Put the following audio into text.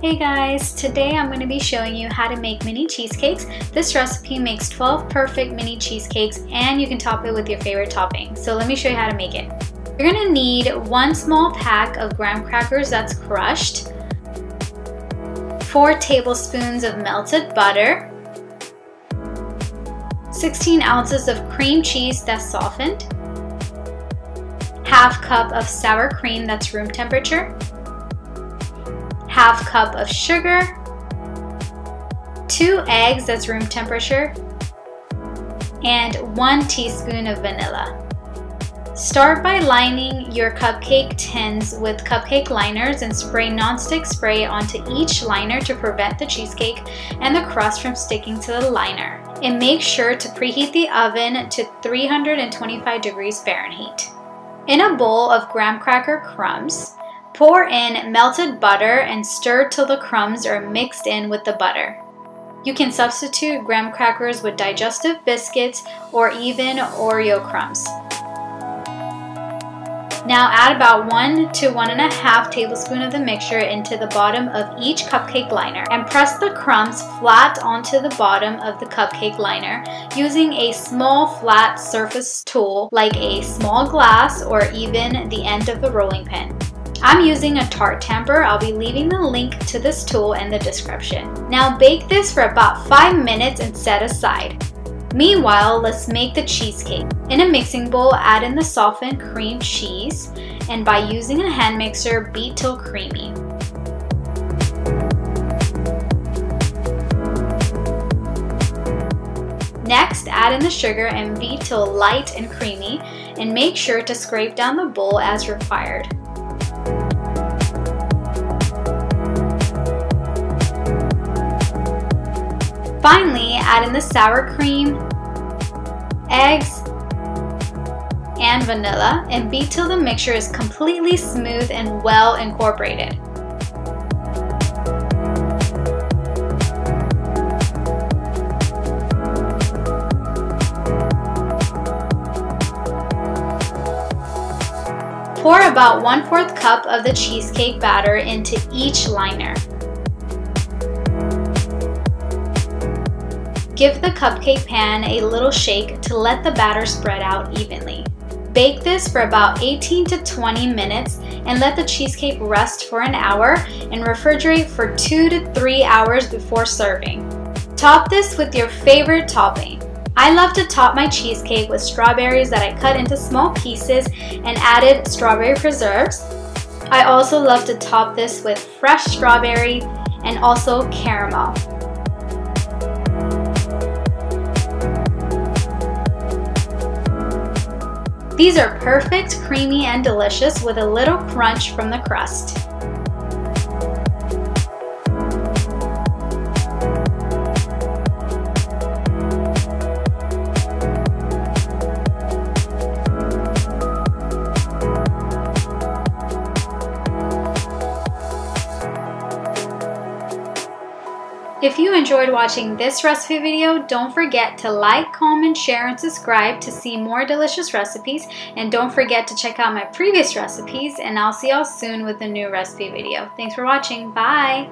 Hey guys, today I'm going to be showing you how to make mini cheesecakes. This recipe makes 12 perfect mini cheesecakes and you can top it with your favorite topping. So let me show you how to make it. You're going to need 1 small pack of graham crackers that's crushed, 4 tablespoons of melted butter, 16 ounces of cream cheese that's softened, half cup of sour cream that's room temperature, half cup of sugar, 2 eggs that's room temperature, and 1 teaspoon of vanilla. Start by lining your cupcake tins with cupcake liners and spray nonstick spray onto each liner to prevent the cheesecake and the crust from sticking to the liner. And make sure to preheat the oven to 325 degrees Fahrenheit. In a bowl of graham cracker crumbs, pour in melted butter and stir till the crumbs are mixed in with the butter. You can substitute graham crackers with digestive biscuits or even Oreo crumbs. Now add about 1 to 1.5 tablespoons of the mixture into the bottom of each cupcake liner and press the crumbs flat onto the bottom of the cupcake liner using a small flat surface tool like a small glass or even the end of the rolling pin. I'm using a tart tamper. I'll be leaving the link to this tool in the description. Now bake this for about 5 minutes and set aside. Meanwhile, let's make the cheesecake. In a mixing bowl, add in the softened cream cheese and by using a hand mixer, beat till creamy. Next, add in the sugar and beat till light and creamy and make sure to scrape down the bowl as required. Finally, add in the sour cream, eggs, and vanilla and beat till the mixture is completely smooth and well incorporated. Pour about 1/4 cup of the cheesecake batter into each liner. Give the cupcake pan a little shake to let the batter spread out evenly. Bake this for about 18 to 20 minutes and let the cheesecake rest for an hour and refrigerate for 2 to 3 hours before serving. Top this with your favorite topping. I love to top my cheesecake with strawberries that I cut into small pieces and added strawberry preserves. I also love to top this with fresh strawberry and also caramel. These are perfect, creamy, and delicious with a little crunch from the crust. If you enjoyed watching this recipe video, don't forget to like, comment, share, and subscribe to see more delicious recipes. And don't forget to check out my previous recipes, and I'll see y'all soon with a new recipe video. Thanks for watching. Bye!